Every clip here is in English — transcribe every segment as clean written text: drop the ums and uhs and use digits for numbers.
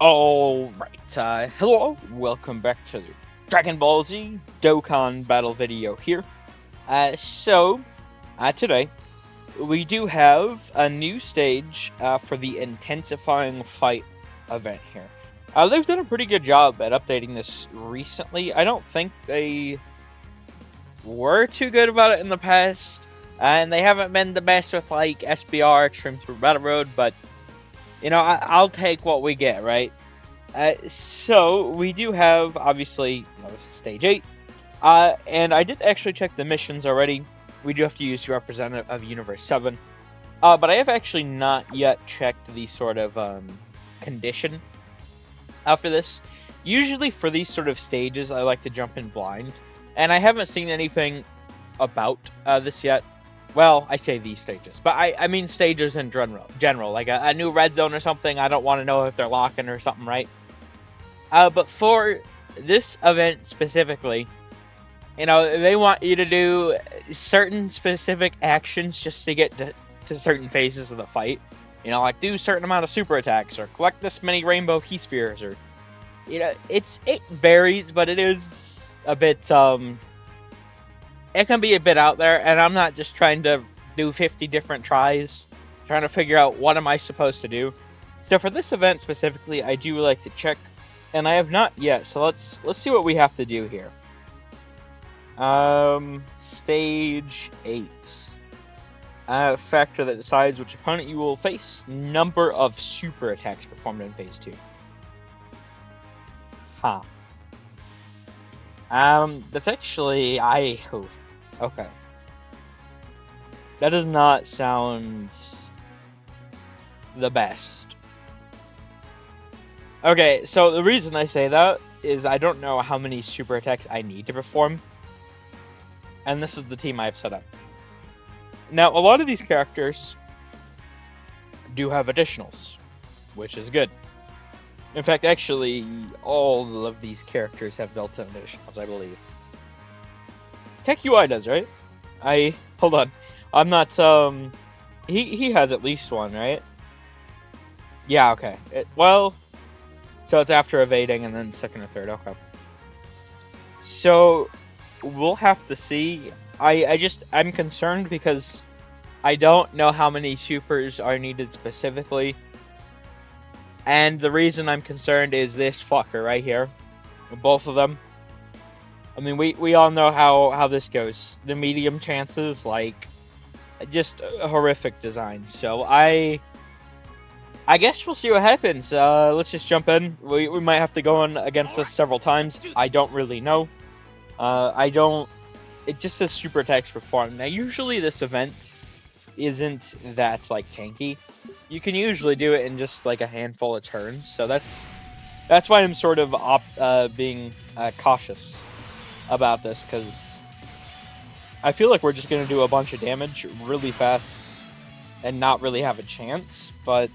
Alright, hello, welcome back to the Dragon Ball Z Dokkan battle video here. Today, we do have a new stage for the Intensifying Fight event here. They've done a pretty good job at updating this recently. I don't think they were too good about it in the past, and they haven't been the best with, like, SBR, Extreme Super Battle Road, but, you know, I'll take what we get, right? So we do have, obviously, this is stage 8, and I did actually check the missions already. We do have to use the representative of Universe 7, but I have actually not yet checked the sort of condition for this. Usually for these sort of stages, I like to jump in blind, and I haven't seen anything about this yet. Well, I say these stages, but I mean stages in general, like a new red zone or something. I don't want to know if they're locking or something, right? But for this event specifically, they want you to do certain specific actions just to get to certain phases of the fight. Like do a certain amount of super attacks, or collect this many rainbow key spheres, or, it varies, but it is a bit, it can be a bit out there, and I'm not just trying to do 50 different tries, trying to figure out what am I supposed to do. So for this event specifically, I do like to check, and I have not yet, so let's see what we have to do here. Stage 8. Factor that decides which opponent you will face. Number of super attacks performed in Phase 2. Huh. That's actually... okay. That does not sound the best. Okay, so the reason I say that is I don't know how many super attacks I need to perform. And this is the team I've set up. Now, a lot of these characters do have additionals, which is good. In fact, actually, all of these characters have built-in additionals, I believe. Tech UI does, right? Hold on. I'm not, he has at least one, right? Yeah, okay. So it's after evading and then second or third, okay. So, we'll have to see. I'm concerned because I don't know how many supers are needed specifically. And the reason I'm concerned is this fucker right here. Both of them. I mean, we all know how this goes. The medium chances, like, just a horrific design. So I guess we'll see what happens. Let's just jump in. We might have to go in against this several times. I don't really know. It just says super attacks performed. Now, usually this event isn't that, like, tanky. You can usually do it in just, like, a handful of turns. So that's why I'm sort of being cautious about this, because I feel like we're just going to do a bunch of damage really fast and not really have a chance. But,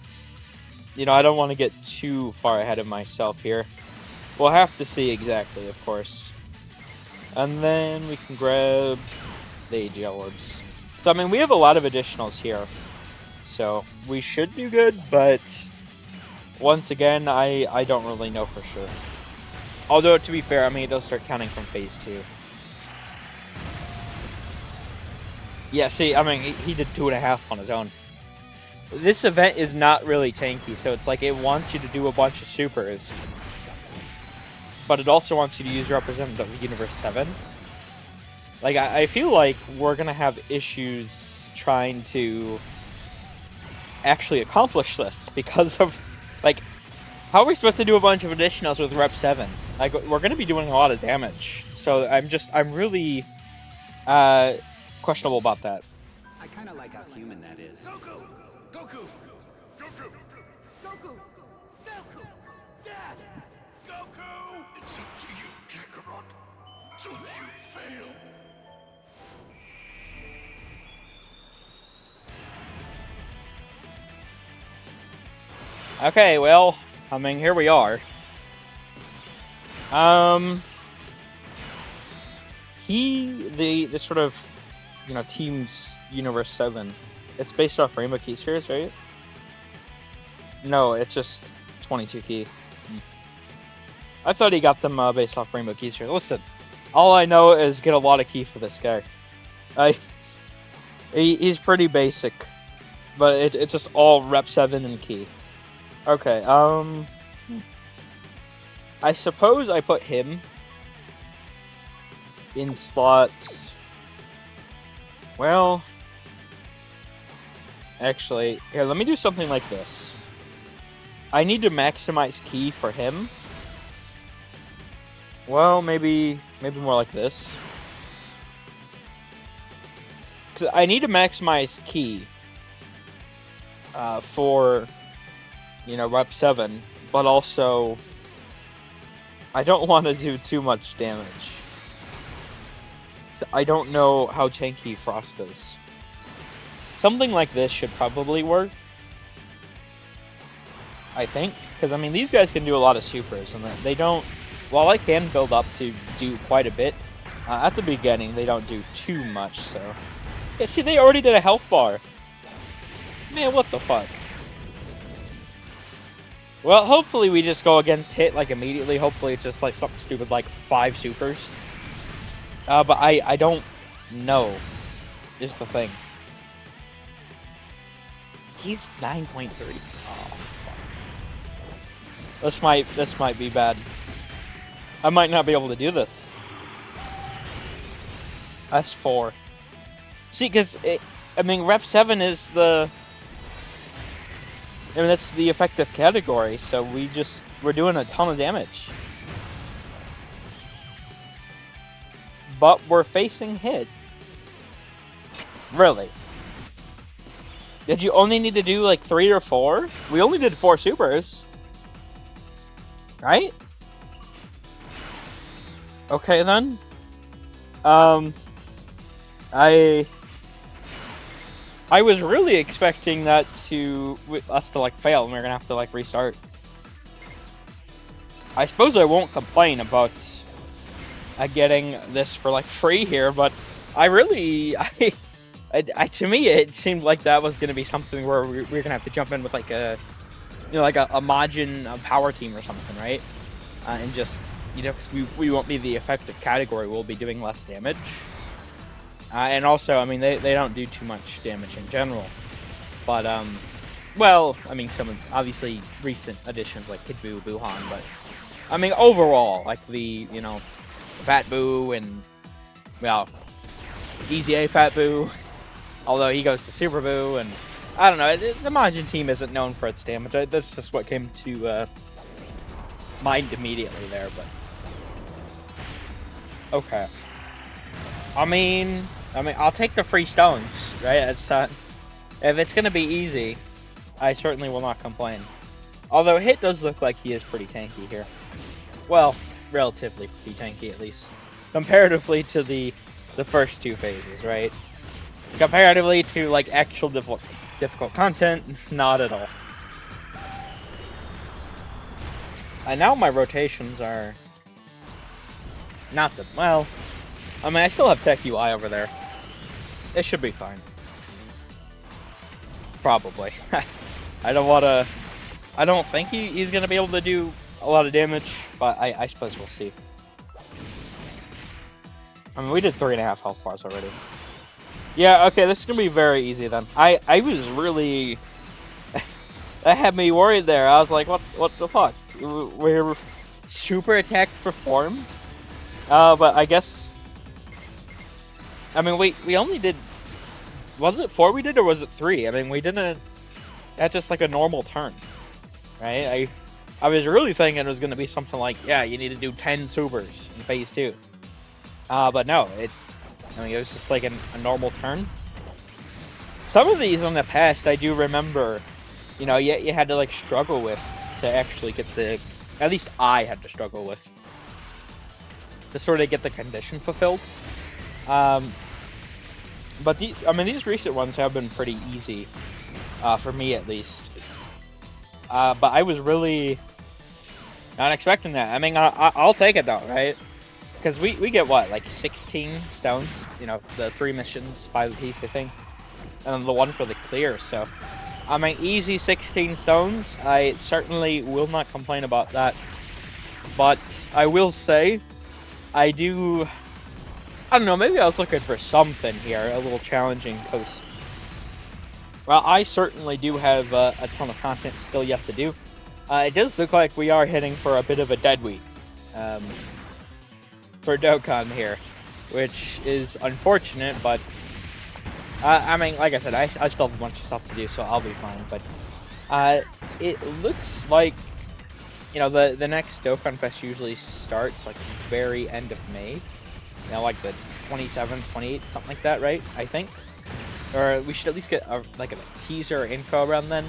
I don't want to get too far ahead of myself here. We'll have to see exactly, of course. And then we can grab the AGL orbs. So, I mean, we have a lot of additionals here. So, we should do good, but once again, I don't really know for sure. Although, to be fair, I mean, it does start counting from Phase 2. Yeah, see, I mean, he did 2.5 on his own. This event is not really tanky, so it's like it wants you to do a bunch of supers. But it also wants you to use Representative of Universe 7. Like, I feel like we're going to have issues trying to actually accomplish this because of, like, how are we supposed to do a bunch of additionals with Rep 7? Like, we're going to be doing a lot of damage. So I'm really questionable about that. I kind of like how human that is. Goku! Goku! Goku! Goku! Goku! Dad! Goku! It's up to you, Kakarot. Don't you fail. Okay, well, I mean, here we are. The sort of, Team's Universe 7, it's based off Rainbow Key Spheres, right? No, it's just 22 key. I thought he got them based off Rainbow Keys here. Listen, all I know is get a lot of key for this guy. He's pretty basic, but it's just all rep 7 and key. Okay, I suppose I put him in slots. Well, actually, here, let me do something like this. I need to maximize key for him. Well, maybe more like this. 'Cause I need to maximize key for, rep 7, but also I don't want to do too much damage. I don't know how tanky Frost is. Something like this should probably work, I think, because I mean these guys can do a lot of supers, and they don't. While I can build up to do quite a bit, at the beginning they don't do too much. So, yeah, see, they already did a health bar. Man, what the fuck? Well, hopefully we just go against hit like immediately. Hopefully it's just like something stupid like 5 supers. But I don't know. Is the thing. He's 9.3. Oh, fuck. This might be bad. I might not be able to do this. That's 4. See, because I mean, rep 7 is the. I mean, that's the effective category, so we're doing a ton of damage. But we're facing hit. Really? Did you only need to do like 3 or 4? We only did 4 supers. Right? Okay then. I was really expecting that us to like fail and we're gonna have to like restart. I suppose I won't complain about getting this for like free here, but I really, to me it seemed like that was gonna be something where we're gonna have to jump in with like a, like a Majin power team or something, right? And just, because we won't be the effective category, we'll be doing less damage. And also, I mean, they don't do too much damage in general. But, well, I mean, some obviously recent additions like Kid Buu, Buhan, but, I mean, overall, like the, Fat Buu and, well, Easy A Fat Buu, although he goes to Super Buu, and, I don't know, the Majin team isn't known for its damage. That's just what came to mind immediately there, but. Okay. I mean, I'll take the free stones, right? It's if it's gonna be easy, I certainly will not complain. Although Hit does look like he is pretty tanky here. Well, relatively pretty tanky at least, comparatively to the first 2 phases, right? Comparatively to like actual difficult content, not at all. And now my rotations are not the well. I mean, I still have Tech UI over there. It should be fine. Probably. I don't think he's gonna be able to do a lot of damage, but I suppose we'll see. I mean, we did 3.5 health bars already. Yeah, okay, this is gonna be very easy then. I was really. That had me worried there. I was like, what the fuck? We're super attack performed? But I guess. I mean, we only did. Was it 4 we did, or was it 3? I mean, we didn't. That's just like a normal turn, right? I was really thinking it was going to be something like, yeah, you need to do 10 supers in phase 2. But no, it was just like a normal turn. Some of these in the past, I do remember, you had to like struggle with to actually get the. At least I had to struggle with to sort of get the condition fulfilled. But these recent ones have been pretty easy, for me at least. But I was really not expecting that. I mean, I'll take it though, right? Because we get what, like 16 stones? The 3 missions, 5 apiece, I think, and then the one for the clear. So I mean, easy 16 stones. I certainly will not complain about that. But I will say, I don't know, maybe I was looking for something here, a little challenging, because, well, I certainly do have a ton of content still yet to do. It does look like we are heading for a bit of a dead week for Dokkan here, which is unfortunate, but I mean, like I said, I still have a bunch of stuff to do, so I'll be fine. But it looks like, you know, the next Dokkan Fest usually starts like very end of May, you know, like the 27th, 28th, something like that, right? I think, or we should at least get like a teaser or info around then.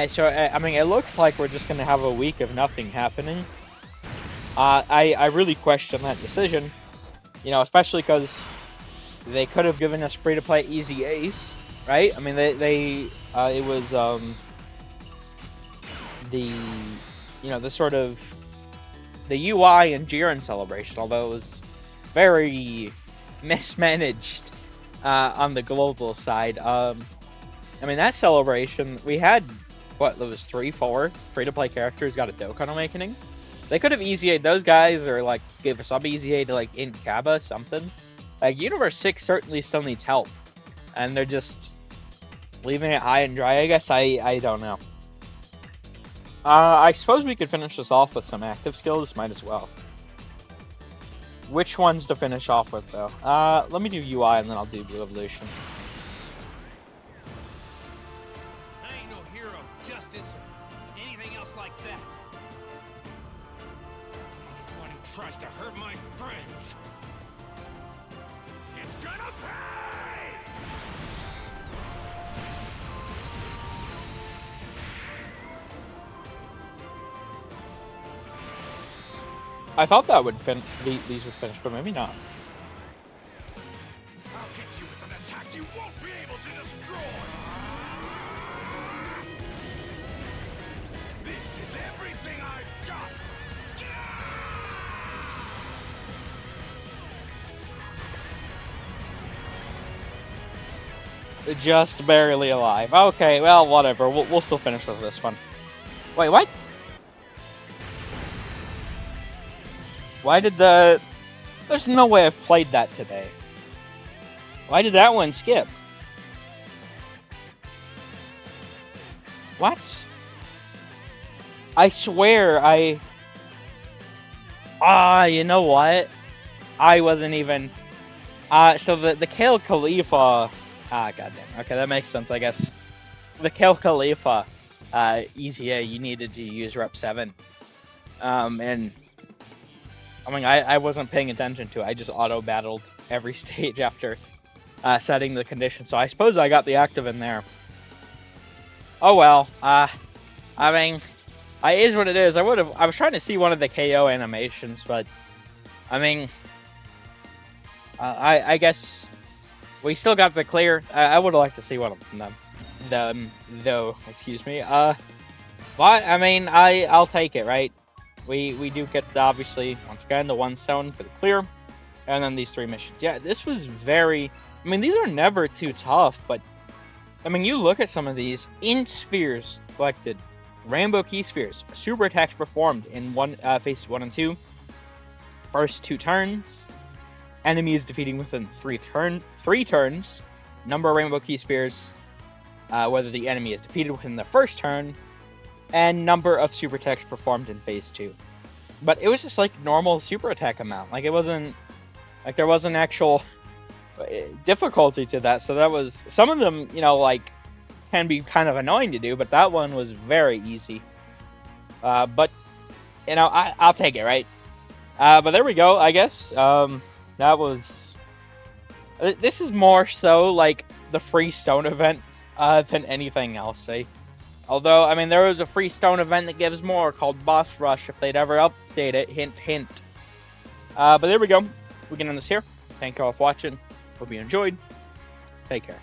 So I mean, it looks like we're just gonna have a week of nothing happening. I really question that decision, you know, especially because they could have given us free-to-play Easy Ace, right? I mean, it was the, you know, the sort of the UI and Jiren celebration, although it was very mismanaged on the global side. I mean, that celebration, we had, what, there was 3-4 free-to-play characters got a Dokkan Awakening. They could have Easy A'd those guys, or like give a sub Easy A to like Inkaba, something. Like, Universe 6 certainly still needs help, and they're just leaving it high and dry, I guess. I don't know. I suppose we could finish this off with some active skills, might as well. Which ones to finish off with, though? Let me do UI, and then I'll do Blue Evolution. I ain't no hero of justice or anything else like that. Anyone who tries to hurt my friends, it's gonna pay! I thought that would these would finish, but maybe not. I'll hit you with an attack you won't be able to destroy! This is everything I've got! Just barely alive. Okay, well, whatever. We'll still finish with this one. Wait, what? Why did the... There's no way I've played that today. Why did that one skip? What? I swear you know what? I wasn't even... so the Kale Khalifa... goddamn. Okay, that makes sense, I guess. The Kale Khalifa, Easy A, you needed to use Rep 7. And... I mean, I wasn't paying attention to it. I just auto-battled every stage after setting the condition. So I suppose I got the active in there. Oh well. I mean, it is what it is. I was trying to see one of the KO animations, but I mean, I guess we still got the clear. I would have liked to see one of them, though. Excuse me. But I mean, I'll take it, right? We do get, obviously, once again, the 1 stone for the clear, and then these 3 missions. Yeah, this was very... I mean, these are never too tough, but... I mean, you look at some of these. Int Spheres collected. Rainbow Key Spheres. Super attacks performed in phases 1 and 2. First 2 turns. Enemies defeating within 3 turns. Number of Rainbow Key Spheres. Whether the enemy is defeated within the first turn. And number of super attacks performed in phase 2. But it was just like normal super attack amount. Like, it wasn't, like, there wasn't actual difficulty to that. So that was, some of them, you know, like, can be kind of annoying to do, but that one was very easy. But, you know, I'll take it, right? But there we go, I guess. That was, this is more so like the free stone event than anything else, eh? Although, I mean, there was a free stone event that gives more called Boss Rush if they'd ever update it. Hint, hint. But there we go. We can end this here. Thank you all for watching. Hope you enjoyed. Take care.